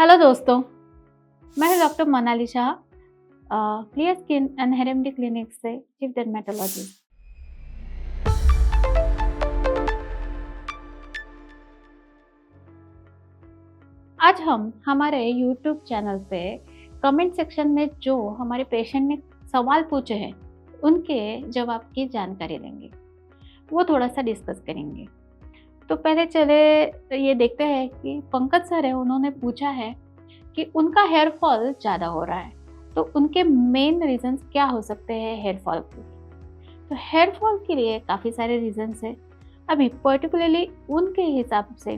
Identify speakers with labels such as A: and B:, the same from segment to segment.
A: Hello दोस्तों, मैं हूं doctor Monali Shah, clear skin and hair remedy clinic से चीफ डर्मेटोलॉजिस्ट। आज हम हमारे यूट्यूब चैनल पे कमेंट सेक्शन में जो हमारे पेशेंट ने सवाल पूछे हैं उनके जवाब की जानकारी लेंगे, वो थोड़ा सा डिस्कस करेंगे। तो पहले चले ये देखते हैं कि पंकज सर है, उन्होंने पूछा है कि उनका हेयर फॉल ज़्यादा हो रहा है, तो उनके मेन रीजंस क्या हो सकते हैं हेयर फॉल के लिए। तो हेयर फॉल के लिए काफ़ी सारे रीजंस हैं। अभी पर्टिकुलरली उनके हिसाब से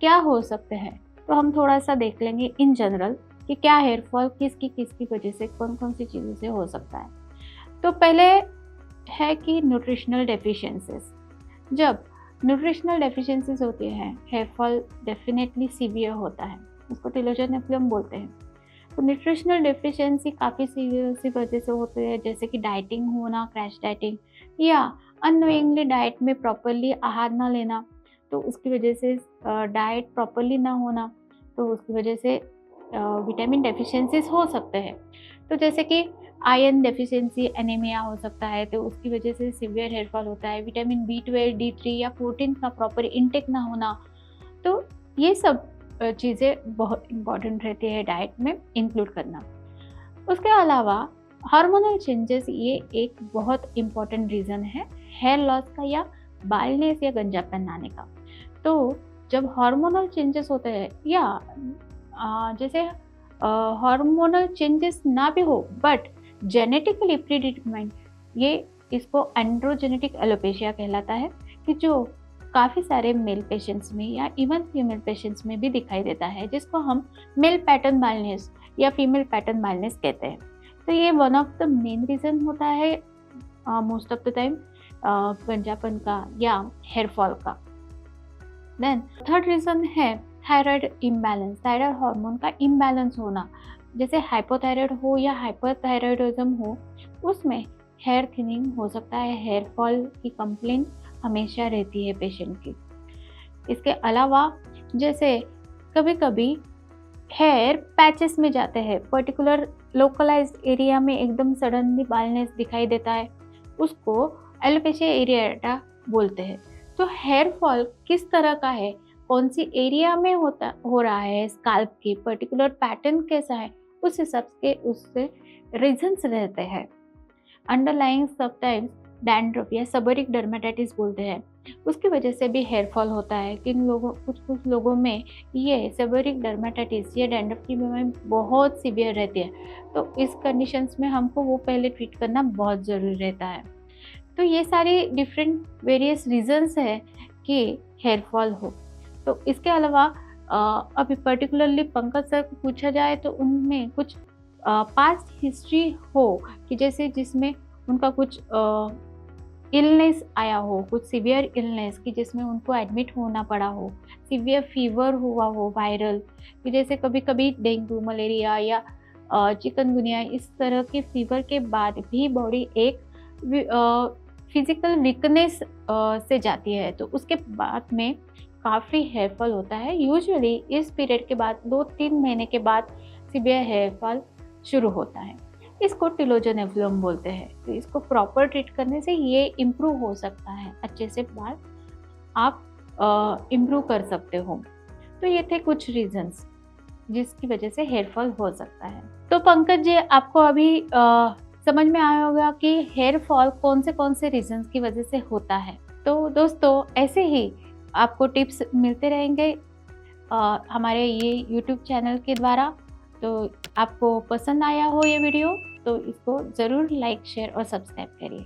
A: क्या हो सकते हैं, तो हम थोड़ा सा देख लेंगे इन जनरल कि क्या हेयर फॉल किसकी वजह से, कौन कौन सी चीज़ों से हो सकता है। तो पहले है कि न्यूट्रिशनल डेफिशिएंसीज। जब न्यूट्रिशनल डेफिशिएंसीज होती हैं, हेयर फॉल डेफिनेटली सीवियर होता है, उसको टेलोजन नेफ्लम बोलते हैं। तो न्यूट्रिशनल डेफिशिएंसी काफ़ी सी वजह से होती है, जैसे कि डाइटिंग होना, क्रैश डाइटिंग, या अननोइंगली डाइट में प्रॉपरली आहार ना लेना, तो उसकी वजह से डाइट प्रॉपरली ना होना, तो उसकी वजह से विटामिन डेफिशिएंसीज हो सकते हैं। तो जैसे कि आयरन डेफिशिएंसी, एनीमिया हो सकता है, तो उसकी वजह से सीवियर हेयर फॉल होता है। विटामिन B12, D3 या प्रोटीन का प्रॉपर इंटेक ना होना, तो ये सब चीज़ें बहुत इम्पॉर्टेंट रहती है डाइट में इंक्लूड करना। उसके अलावा हार्मोनल चेंजेस, ये एक बहुत इम्पॉर्टेंट रीज़न है हेयर लॉस का या बालनेस या गंजापन आने का। तो जब हार्मोनल चेंजेस होते हैं या जैसे हार्मोनल चेंजेस ना भी हो बट जेनेटिकली प्रीडिटरमाइंड, ये इसको एंड्रोजेनेटिक एलोपेशिया कहलाता है, कि जो काफ़ी सारे मेल पेशेंट्स में या इवन फीमेल पेशेंट्स में भी दिखाई देता है, जिसको हम मेल पैटर्न बाल्नेस या फीमेल पैटर्न बाल्नेस कहते हैं। तो ये one of the main reason होता है मोस्ट ऑफ द टाइम गंजापन का या हेयर फॉल का। देन थर्ड रीज़न है थायराइड इम्बैलेंस, थायराइड हार्मोन का इम्बैलेंस होना। जैसे हाइपोथायराइड हो या हाइपरथायराइडिज्म हो, उसमें हेयर थिनिंग हो सकता है, हेयर फॉल की कंप्लेंट हमेशा रहती है पेशेंट की। इसके अलावा जैसे कभी कभी हेयर पैचेस में जाते हैं, पर्टिकुलर लोकलाइज्ड एरिया में एकदम सडनली बालनेस दिखाई देता है, उसको एलोपेशिया एरिएटा बोलते हैं। तो हेयर फॉल किस तरह का है, कौन सी एरिया में हो रहा है, स्काल्प की पर्टिकुलर पैटर्न कैसा है, उस हिसाब से उससे रीजंस रहते हैं। अंडरलाइंग समटाइम्स डैंड्रफ या सेबोरिक डर्मेटाइटिस बोलते हैं, उसकी वजह से भी हेयर फॉल होता है। कुछ लोगों में ये सेबोरिक डर्मेटाइटिस या डैंड्रफ की बीमारी बहुत सीवियर रहती है, तो इस कंडीशंस में हमको वो पहले ट्रीट करना बहुत ज़रूरी रहता है। तो ये सारी डिफरेंट वेरियस रीजंस है कि हेयर फॉल हो। तो इसके अलावा अभी पर्टिकुलरली पंकज सर को पूछा जाए तो उनमें कुछ पास्ट हिस्ट्री हो कि जैसे जिसमें उनका कुछ इलनेस आया हो, कुछ सीवियर इलनेस कि जिसमें उनको एडमिट होना पड़ा हो, सीवियर फीवर हुआ हो वायरल, कि जैसे कभी कभी डेंगू, मलेरिया या चिकनगुनिया, इस तरह के फीवर के बाद भी बॉडी एक फिजिकल वीकनेस से जाती है, तो उसके बाद में काफ़ी हेयर फॉल होता है। यूजुअली इस पीरियड के बाद 2-3 महीने के बाद सीवियर हेयर फॉल शुरू होता है। इसको टेलोजन नेफ्लम बोलते हैं। तो इसको प्रॉपर ट्रीट करने से ये इम्प्रूव हो सकता है, अच्छे से बाल आप इम्प्रूव कर सकते हो। तो ये थे कुछ रीजंस जिसकी वजह से हेयर फॉल हो सकता है। तो पंकज जी, आपको अभी समझ में आया होगा कि हेयर फॉल कौन से रीजंस की वजह से होता है। तो दोस्तों, ऐसे ही आपको टिप्स मिलते रहेंगे हमारे ये यूट्यूब चैनल के द्वारा। तो आपको पसंद आया हो ये वीडियो तो इसको ज़रूर लाइक, शेयर और सब्सक्राइब करिए।